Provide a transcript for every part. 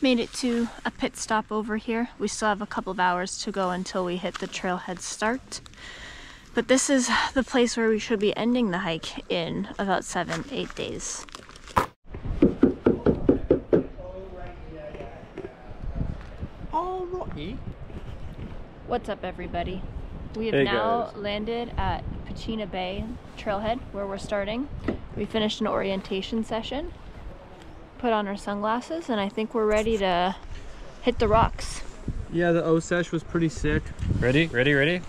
Made it to a pit stop over here. We still have a couple of hours to go until we hit the trailhead start. But this is the place where we should be ending the hike in about 7-8 days. Alrighty. What's up, everybody? We have now landed at Pachena Bay trailhead where we're starting. We finished an orientation session, put on our sunglasses, and I think we're ready to hit the rocks. Yeah, the O-sesh was pretty sick. Ready? Ready? Ready?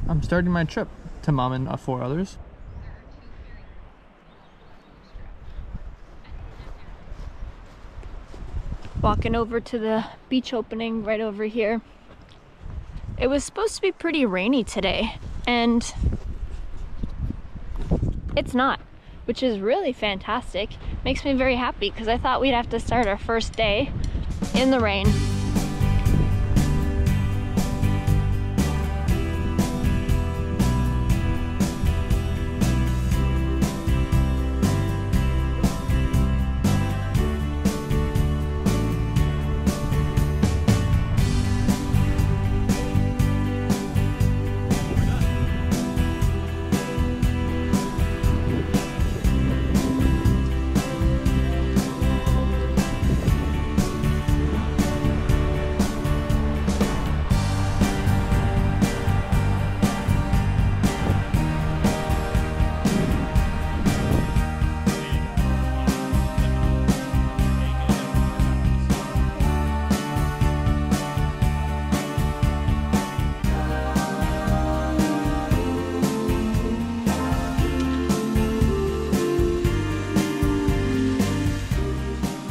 I'm starting my trip to Mom and 4 others. Walking over to the beach opening right over here. It was supposed to be pretty rainy today, and it's not, which is really fantastic. Makes me very happy because I thought we'd have to start our first day in the rain.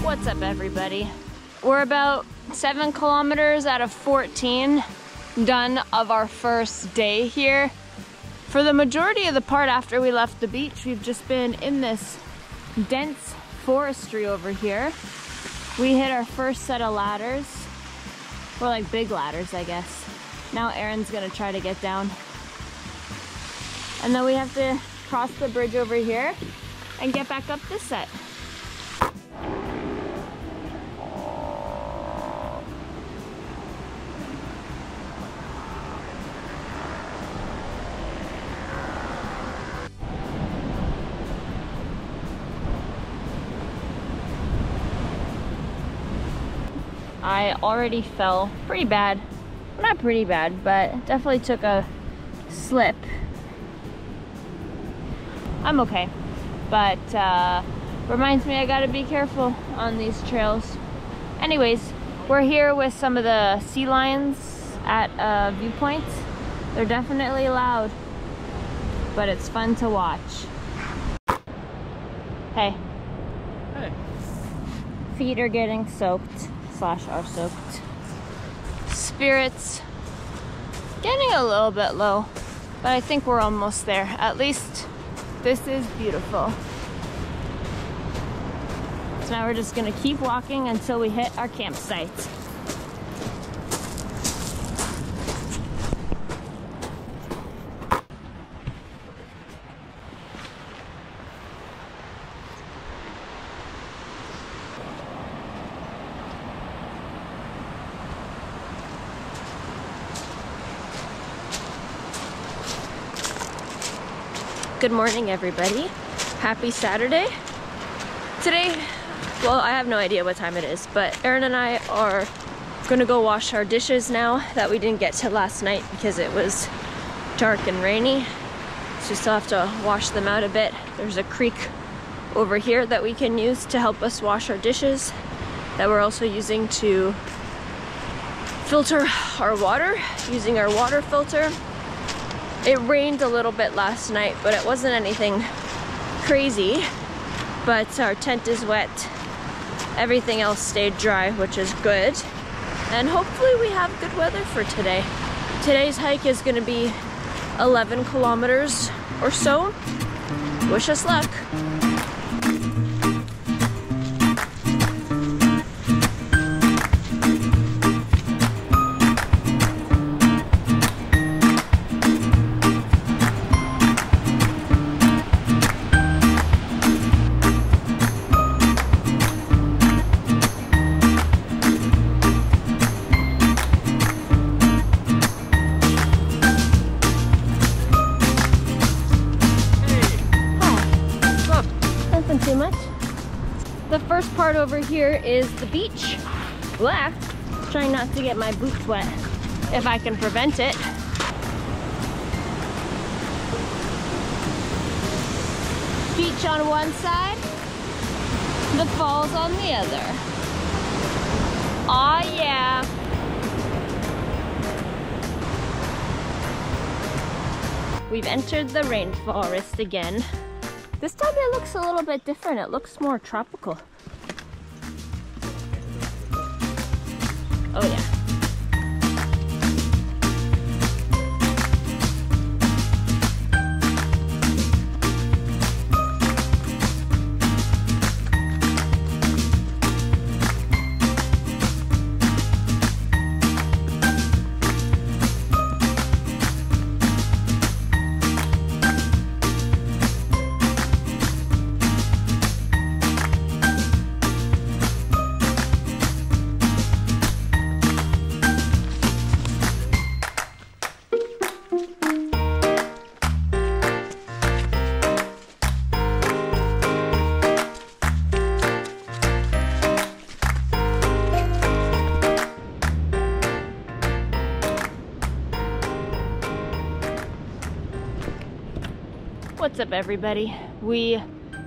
What's up, everybody? We're about 7 kilometers out of 14 done of our first day here. For the majority of the part after we left the beach, we've just been in this dense forestry over here. We hit our first set of ladders, or like big ladders, I guess. Now Aaron's gonna try to get down. And then we have to cross the bridge over here and get back up this set. I already fell pretty bad. Well, not pretty bad, but definitely took a slip. I'm okay, but reminds me I gotta be careful on these trails. Anyways, we're here with some of the sea lions at viewpoints. They're definitely loud, but it's fun to watch. Hey. Hey. Feet are getting soaked. Are soaked. Spirits getting a little bit low, but I think we're almost there. At least this is beautiful. So now we're just gonna keep walking until we hit our campsite. Good morning, everybody. Happy Saturday. Today, well, I have no idea what time it is, but Aaron and I are gonna go wash our dishes now that we didn't get to last night because it was dark and rainy. So we still have to wash them out a bit. There's a creek over here that we can use to help us wash our dishes that we're also using to filter our water, using our water filter. It rained a little bit last night, but it wasn't anything crazy. But our tent is wet. Everything else stayed dry, which is good. And hopefully we have good weather for today. Today's hike is gonna be 11 kilometers or so. Wish us luck. too much. The first part over here is the beach. Blah. Trying not to get my boots wet if I can prevent it. Beach on one side, the falls on the other. Aw, yeah. We've entered the rainforest again. This time it looks a little bit different. It looks more tropical. Oh yeah. What's up, everybody? We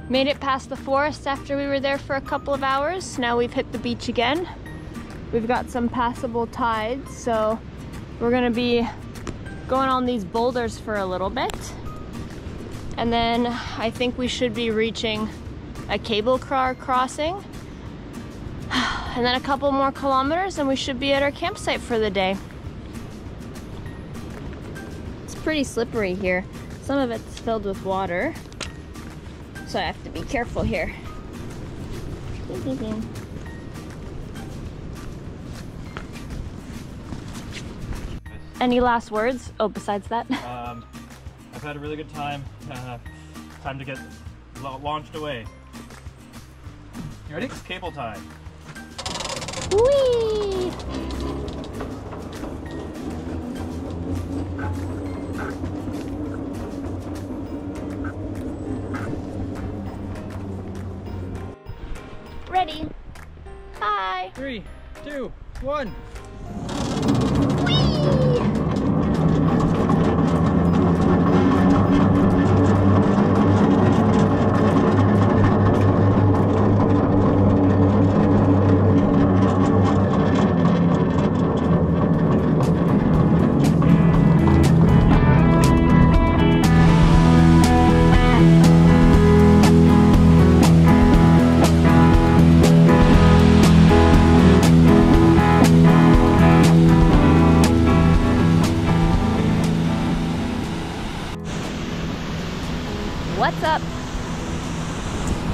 made it past the forest after we were there for a couple of hours. Now we've hit the beach again. We've got some passable tides, so we're gonna be going on these boulders for a little bit. And then I think we should be reaching a cable car crossing. And then a couple more kilometers and we should be at our campsite for the day. It's pretty slippery here. Some of it's filled with water, so I have to be careful here. Any last words? Oh, besides that? I've had a really good time. Time to get launched away. You ready? It's cable time. Whee! Ready. Bye. 3, 2, 1. What's up?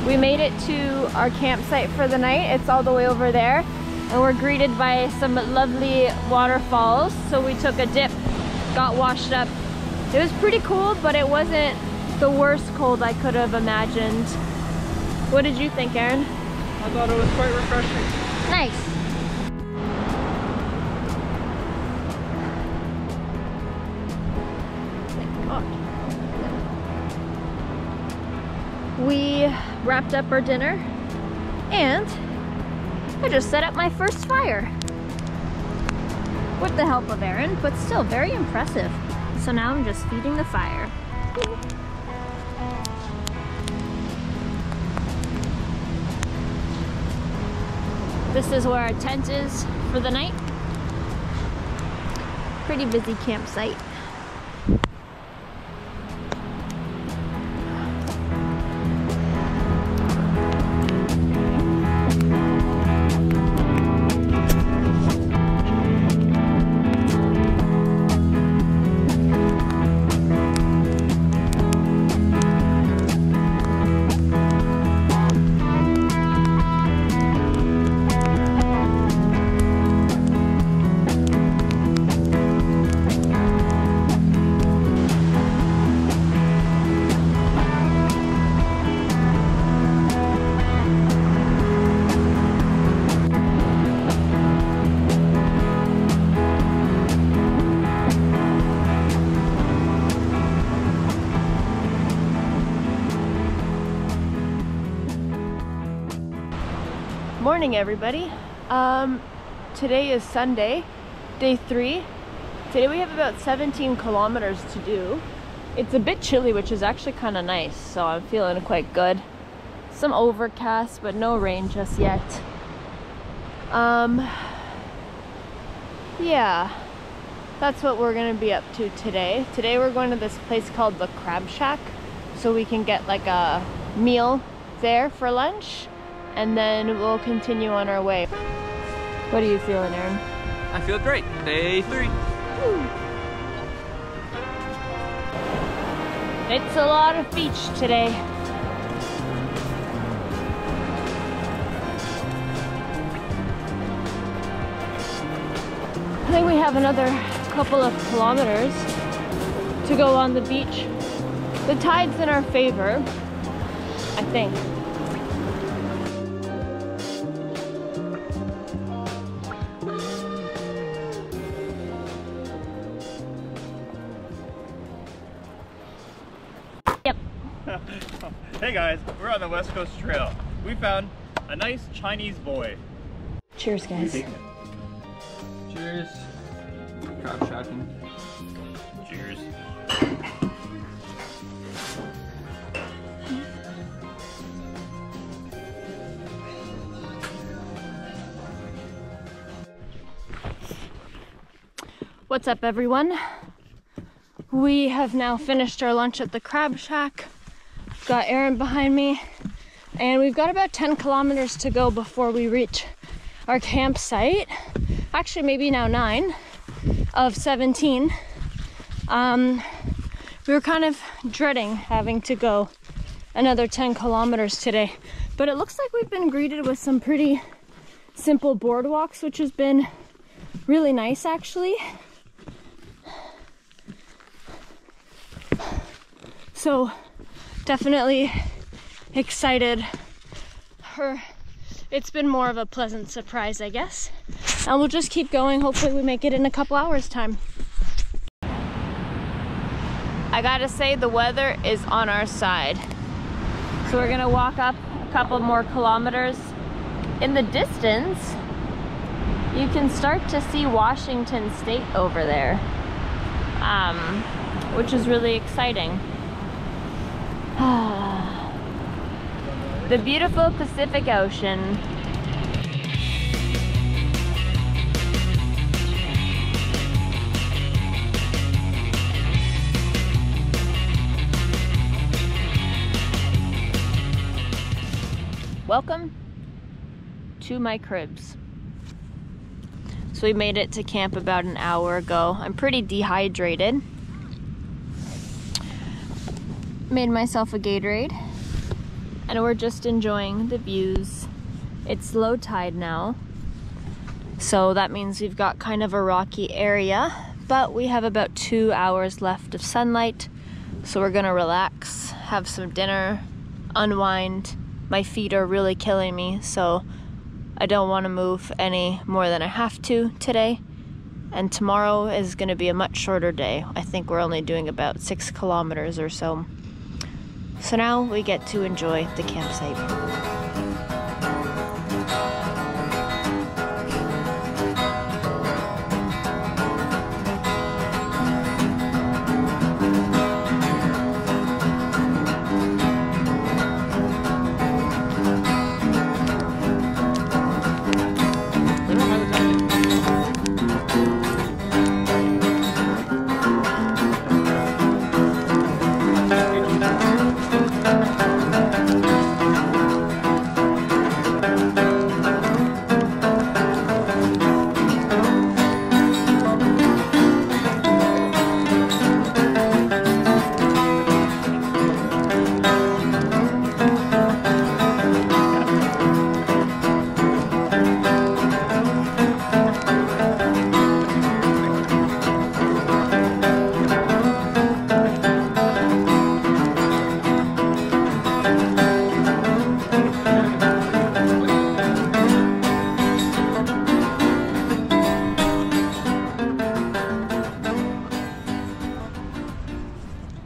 We made it to our campsite for the night. It's all the way over there, and we're greeted by some lovely waterfalls. So we took a dip, got washed up. It was pretty cold, but it wasn't the worst cold I could have imagined. What did you think, Aaron? I thought it was quite refreshing. Nice. Thank God. We wrapped up our dinner and I just set up my first fire with the help of Aaron, but still very impressive. So now I'm just feeding the fire. This is where our tent is for the night. Pretty busy campsite. Morning, everybody. Today is Sunday, day 3. Today we have about 17 kilometers to do. It's a bit chilly, which is actually kind of nice, so I'm feeling quite good. Some overcast, but no rain just yet. Yeah, that's what we're gonna be up to today. Today we're going to this place called the Crab Shack, so we can get like a meal there for lunch, and then we'll continue on our way. What are you feeling, Aaron? I feel great. Day 3. Woo. It's a lot of beach today. I think we have another couple of kilometers to go on the beach. The tide's in our favor, I think. Yep. Hey guys, we're on the West Coast Trail. We found a nice Chinese boy. Cheers, guys. Cheers. Crab shacking. Cheers. What's up, everyone? We have now finished our lunch at the Crab Shack. Got Aaron behind me, and we've got about 10 kilometers to go before we reach our campsite. Actually, maybe now 9 of 17. We were kind of dreading having to go another 10 kilometers today, but it looks like we've been greeted with some pretty simple boardwalks, which has been really nice, actually. So definitely excited. It's been more of a pleasant surprise, I guess. And we'll just keep going. Hopefully we make it in a couple hours time. I gotta say, the weather is on our side. So we're gonna walk up a couple more kilometers. In the distance, you can start to see Washington State over there, which is really exciting. The beautiful Pacific Ocean. Welcome to my cribs. So we made it to camp about an hour ago. I'm pretty dehydrated. Made myself a Gatorade, and we're just enjoying the views. It's low tide now, so that means we've got kind of a rocky area, but we have about 2 hours left of sunlight, so we're gonna relax, have some dinner, unwind. My feet are really killing me, so I don't want to move any more than I have to today. And tomorrow is gonna be a much shorter day. I think we're only doing about 6 kilometers or so. So now we get to enjoy the campsite.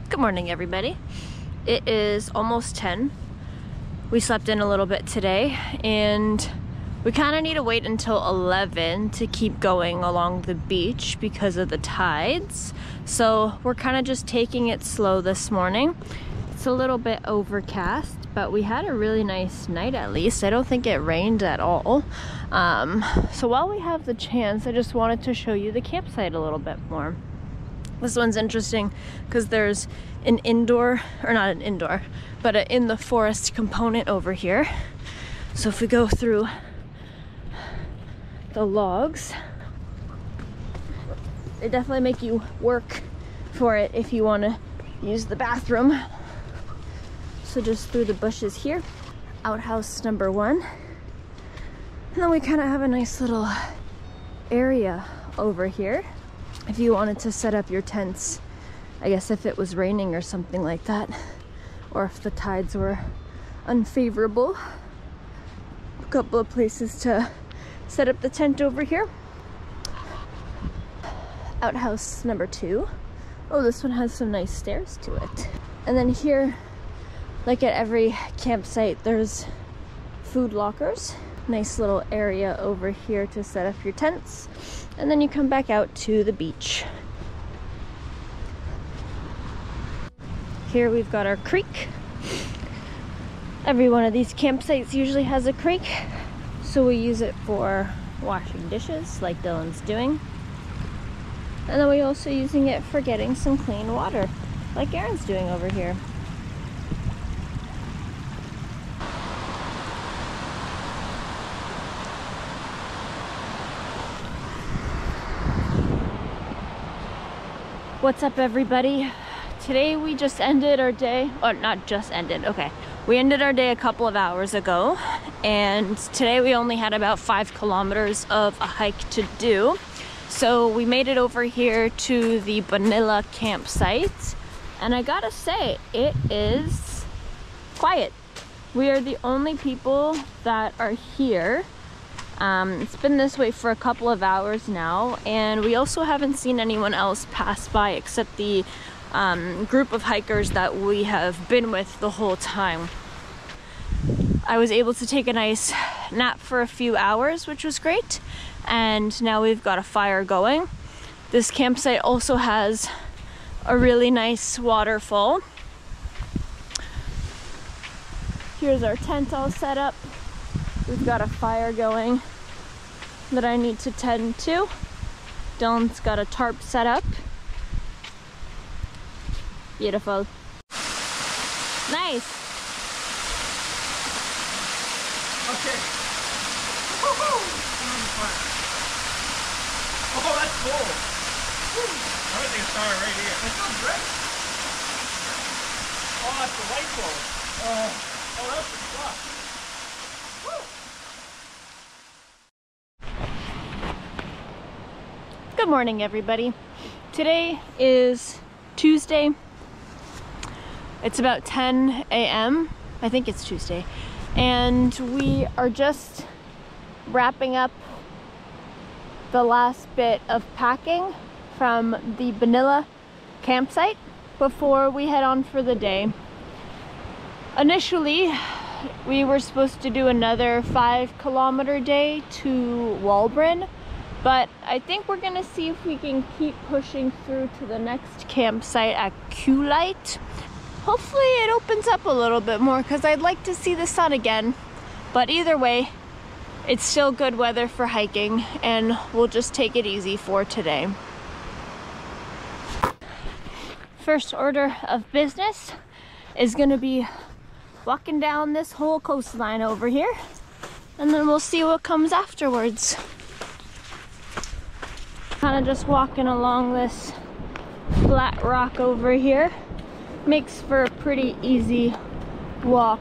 Good morning, everybody. It is almost 10. We slept in a little bit today, and We kind of need to wait until 11 to keep going along the beach because of the tides. So we're kind of just taking it slow this morning. It's a little bit overcast, but we had a really nice night at least. I don't think it rained at all. So while we have the chance, I just wanted to show you the campsite a little bit more. This one's interesting because there's an indoor, or not an indoor, but an in the forest component over here. So if we go through the logs, they definitely make you work for it if you want to use the bathroom. So just through the bushes here, outhouse number 1. And then we kind of have a nice little area over here if you wanted to set up your tents. I guess if it was raining or something like that, or if the tides were unfavorable. A couple of places to set up the tent over here. Outhouse number 2. Oh, this one has some nice stairs to it. And then here, like at every campsite, there's food lockers. Nice little area over here to set up your tents. And then you come back out to the beach. Here we've got our creek. Every one of these campsites usually has a creek, so we use it for washing dishes like Dylan's doing. And then we're also using it for getting some clean water like Aaron's doing over here. What's up, everybody? Today we just ended our day, or not just ended, okay. We ended our day a couple of hours ago, and today we only had about 5 kilometers of a hike to do. So we made it over here to the Vanilla campsite, and I gotta say, it is quiet. We are the only people that are here. It's been this way for a couple of hours now, and we also haven't seen anyone else pass by except the group of hikers that we have been with the whole time. I was able to take a nice nap for a few hours, which was great, and now we've got a fire going. This campsite also has a really nice waterfall. Here's our tent all set up. We've got a fire going that I need to tend to. Dylan's got a tarp set up. Beautiful. Nice. Okay. Woohoo! Oh, that's cool. I'm gonna take a shower right here. That sounds great. Oh, that's delightful. Oh, that's the stuff. Good morning, everybody. Today is Tuesday. It's about 10 a.m. I think it's Tuesday. And we are just wrapping up the last bit of packing from the Vanilla campsite before we head on for the day. Initially, we were supposed to do another 5-kilometer day to Walbrin, but I think we're gonna see if we can keep pushing through to the next campsite at Q-Light. Hopefully it opens up a little bit more because I'd like to see the sun again. But either way, it's still good weather for hiking, and we'll just take it easy for today. First order of business is gonna be walking down this whole coastline over here, and then we'll see what comes afterwards. Kind of just walking along this flat rock over here. Makes for a pretty easy walk.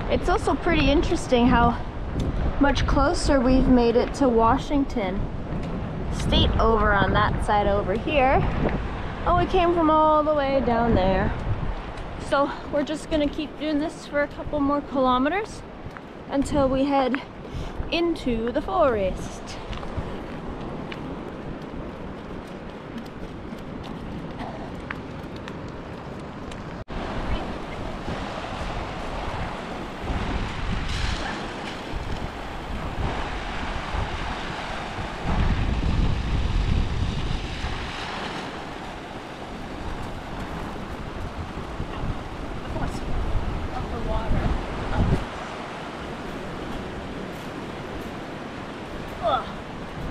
It's also pretty interesting how much closer we've made it to Washington State over on that side over here. Oh, we came from all the way down there. So we're just gonna keep doing this for a couple more kilometers until we head into the forest.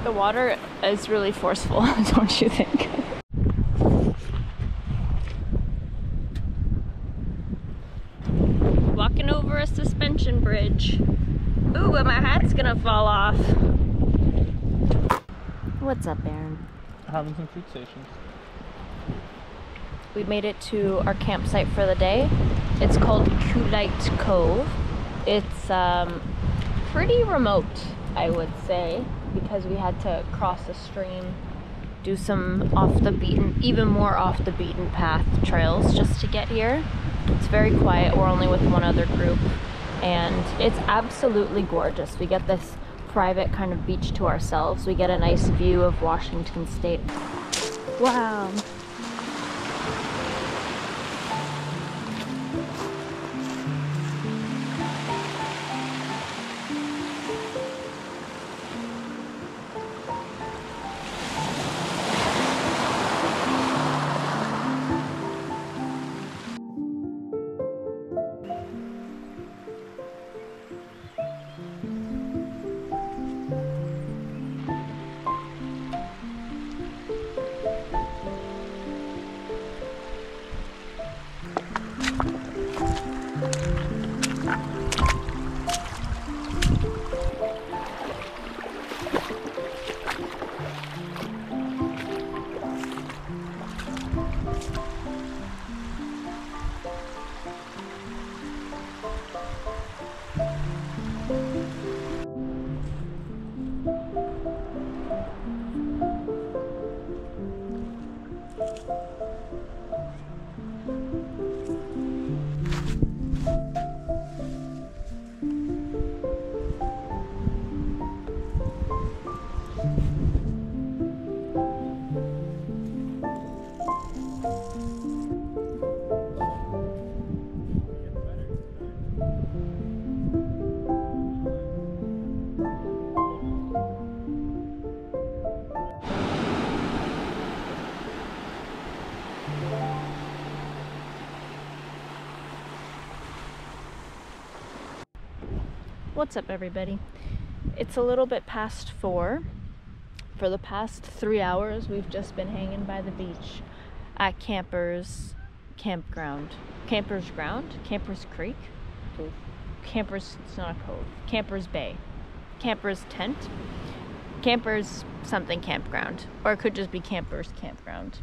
The water is really forceful, don't you think? Walking over a suspension bridge. Ooh, but my hat's gonna fall off. What's up, Aaron? Having some food stations. We made it to our campsite for the day. It's called Kulite Cove. It's pretty remote, I would say, because we had to cross a stream, do some even more off the beaten path trails just to get here. It's very quiet. We're only with one other group, and it's absolutely gorgeous. We get this private kind of beach to ourselves. We get a nice view of Washington State. Wow. What's up, everybody? It's a little bit past 4. For the past 3 hours, we've just been hanging by the beach at Campers Campground. Campers Ground? Campers Creek? Campers, it's not a cove. Campers Bay. Campers Tent. Campers something campground. Or it could just be Campers Campground.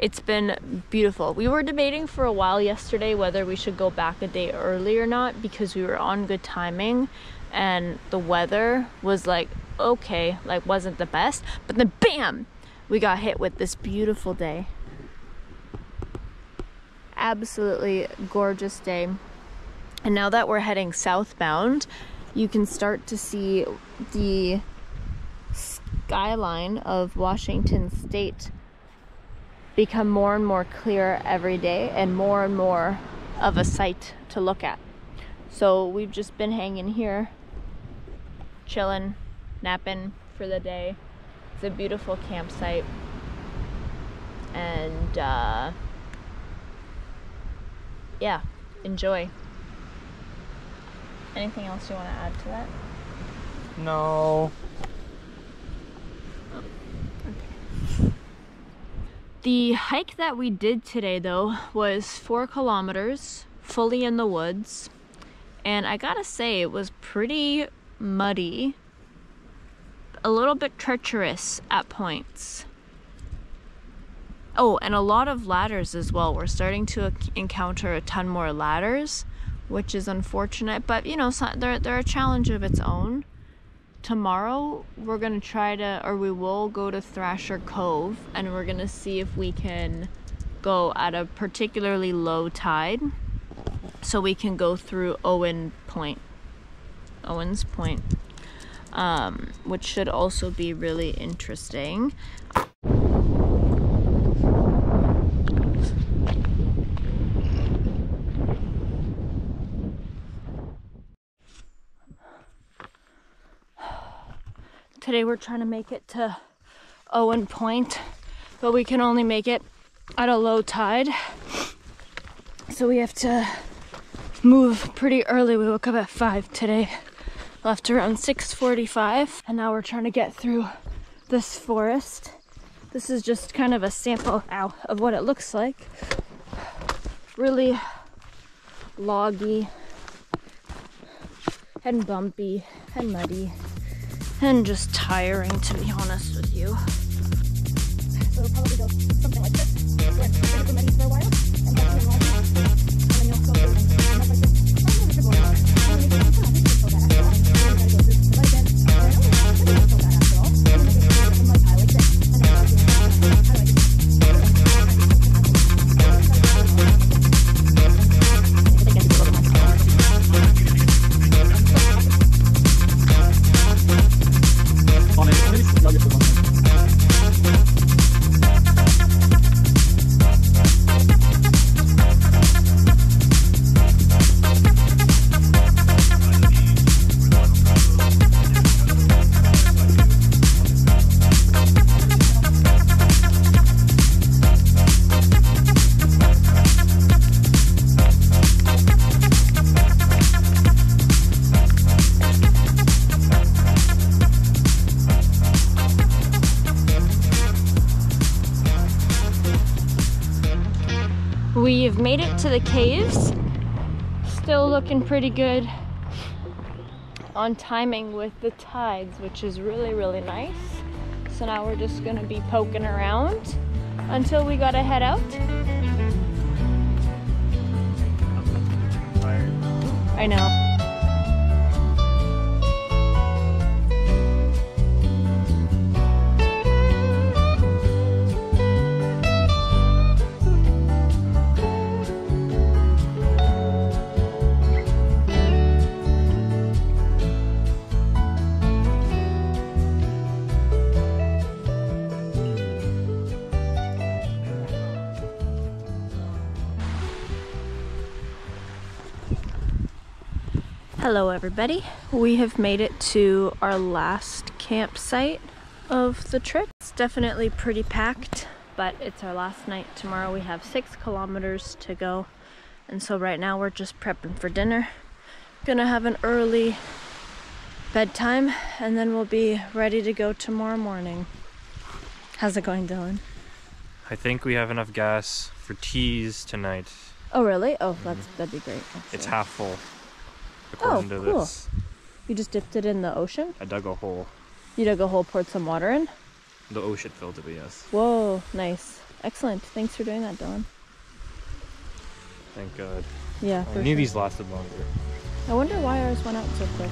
It's been beautiful. We were debating for a while yesterday whether we should go back a day early or not, because we were on good timing and the weather was like, okay, like wasn't the best. But then bam, we got hit with this beautiful day. Absolutely gorgeous day. And now that we're heading southbound, you can start to see the skyline of Washington State become more and more clear every day and more of a sight to look at. So we've just been hanging here, chilling, napping for the day. It's a beautiful campsite, and yeah, enjoy. Anything else you want to add to that? No. The hike that we did today, though, was 4 kilometers, fully in the woods, and I gotta say, it was pretty muddy, a little bit treacherous at points. Oh, and a lot of ladders as well. We're starting to encounter a ton more ladders, which is unfortunate, but you know, they're a challenge of its own. Tomorrow we're gonna we will go to Thrasher Cove, and we're gonna see if we can go at a particularly low tide so we can go through Owens Point, which should also be really interesting. Today we're trying to make it to Owen Point, but we can only make it at a low tide. So we have to move pretty early. We woke up at 5 today. Left around 6:45, and now we're trying to get through this forest. This is just kind of a sample of what it looks like. Really loggy and bumpy and muddy and just tiring, to be honest with you. So it'll probably go something like this. We're ready for a while, and then loggy, and then you'll go through and like this. We've made it to the caves. Still looking pretty good on timing with the tides, which is really, really nice. So now we're just gonna be poking around until we gotta head out. I know. Hello everybody, we have made it to our last campsite of the trip. It's definitely pretty packed, but it's our last night. Tomorrow we have 6 kilometers to go, and so right now we're just prepping for dinner. Gonna have an early bedtime, and then we'll be ready to go tomorrow morning. How's it going, Dylan? I think we have enough gas for teas tonight. Oh really? Oh, that'd be great. Actually. It's half full. According to cool. this. You just dipped it in the ocean? I dug a hole. You dug a hole, poured some water in? The ocean filled it, yes. Whoa, nice. Excellent. Thanks for doing that, Dylan. Thank God. Yeah, I knew these lasted longer. I wonder why ours went out so quick.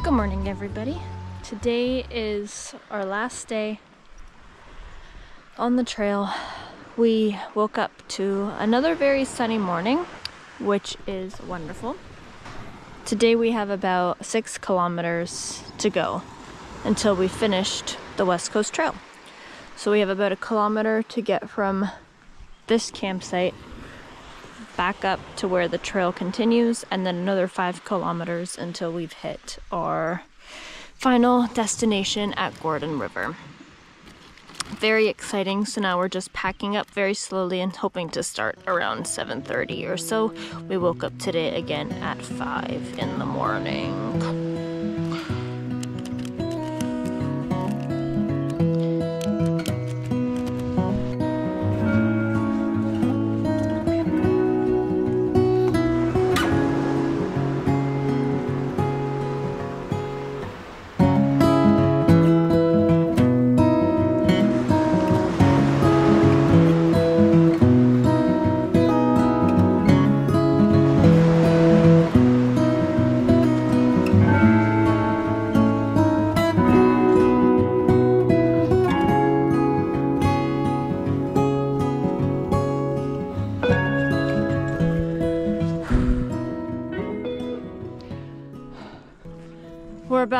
Good morning, everybody. Today is our last day on the trail. We woke up to another very sunny morning, which is wonderful. Today we have about 6 kilometers to go until we finished the West Coast Trail. So we have about 1 kilometer to get from this campsite back up to where the trail continues, and then another 5 kilometers until we've hit our final destination at Gordon River. Very exciting. So now we're just packing up very slowly and hoping to start around 7:30 or so. We woke up today again at 5 in the morning.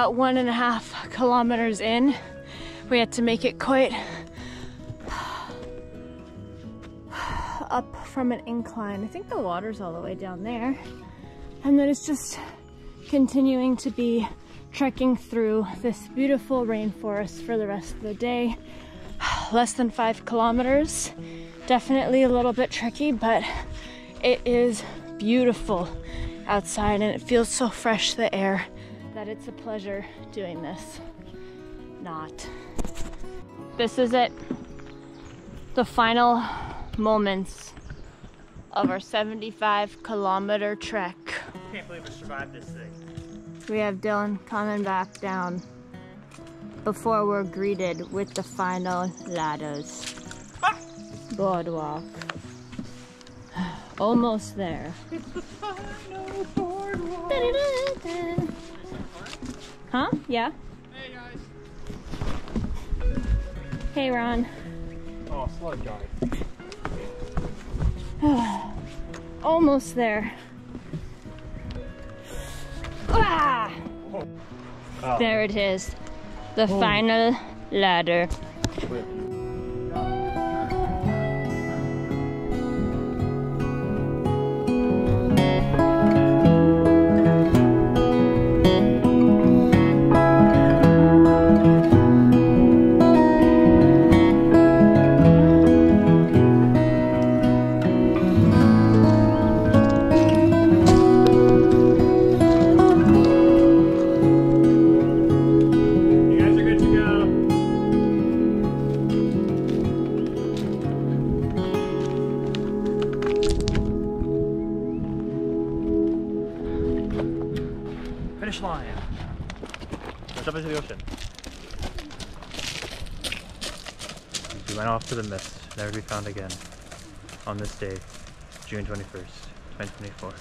about 1.5 kilometers in. We had to make it quite up from an incline. I think the water's all the way down there. And then it's just continuing to be trekking through this beautiful rainforest for the rest of the day. Less than 5 kilometers. Definitely a little bit tricky, but it is beautiful outside and it feels so fresh, the air, that it's a pleasure doing this. Not. This is it. The final moments of our 75-kilometer trek. I can't believe we survived this thing. We have Dylan coming back down before we're greeted with the final ladders. Boardwalk. Almost there. It's the final boardwalk. Da-da-da-da. Huh? Yeah? Hey guys. Hey Ron. Oh, slug guy. Almost there. Ah! Oh. There it is. The final ladder. Finish line. Let's jump into the ocean. We went off to the mist, never to be found again. On this day, June 21st, 2024.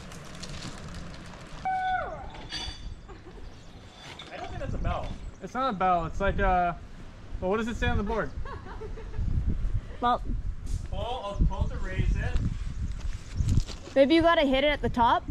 I don't think that's a bell. It's not a bell, it's like a... Well, what does it say on the board? Well, Pull to raise it. maybe you gotta hit it at the top.